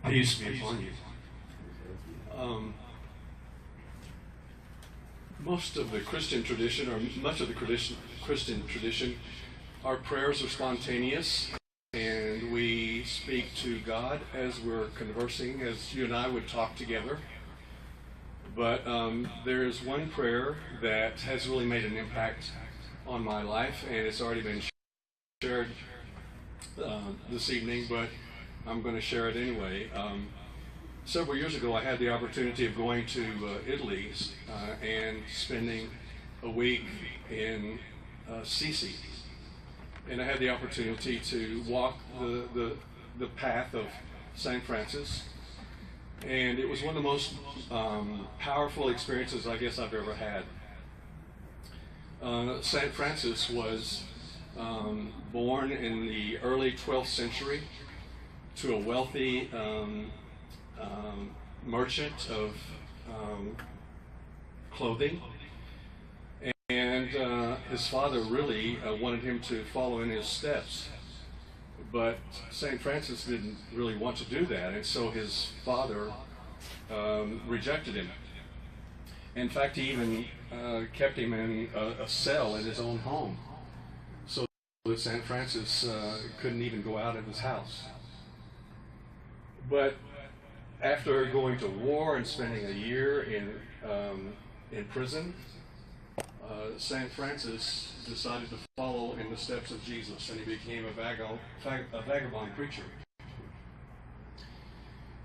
Peace be upon you. Most of the Christian tradition, or much of the Christian tradition, our prayers are spontaneous, and we speak to God as we're conversing, as you and I would talk together. But there is one prayer that has really made an impact on my life, and it's already been shared this evening, but I'm going to share it anyway. Several years ago, I had the opportunity of going to Italy and spending a week in Sicily, and I had the opportunity to walk the path of St. Francis, and it was one of the most powerful experiences I guess I've ever had. St. Francis was born in the early 12th century to a wealthy merchant of clothing, and his father really wanted him to follow in his steps, but St. Francis didn't really want to do that, and so his father rejected him. In fact, he even kept him in a cell in his own home, so that St. Francis couldn't even go out of his house. But after going to war and spending a year in prison, St. Francis decided to follow in the steps of Jesus, and he became a vagabond preacher.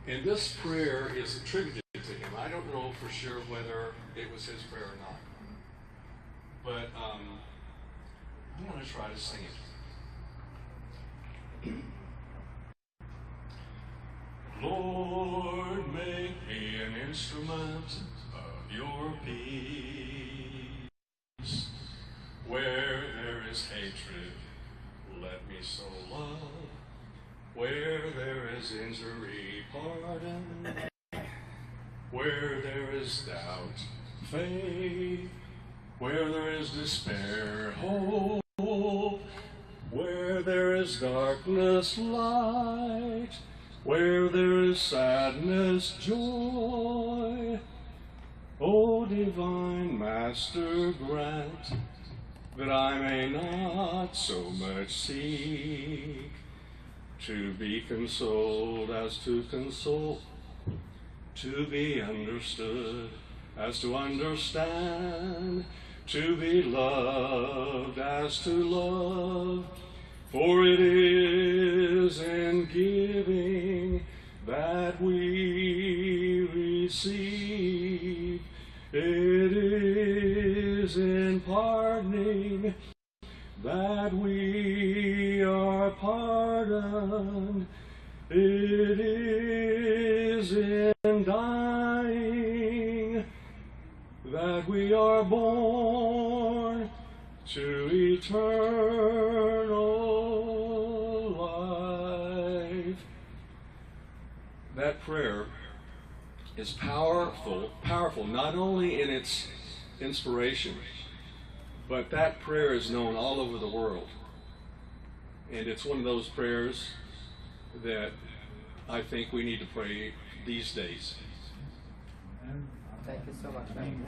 And this prayer is attributed to him. I don't know for sure whether it was his prayer or not, but I'm going to try to sing it. Lord, make me an instrument of your peace. Where there is hatred, let me sow love. Where there is injury, pardon. Where there is doubt, faith. Where there is despair, hope. Where there is darkness, light. Where there is sadness, joy. O divine Master, grant that I may not so much seek to be consoled as to console, to be understood as to understand, to be loved as to love. For it is in giving that we receive. It is in pardoning that we are pardoned. It is in dying that we are born to eternal life. That prayer is powerful not only in its inspiration, but that prayer is known all over the world. And it's one of those prayers that I think we need to pray these days. Thank you so much, man.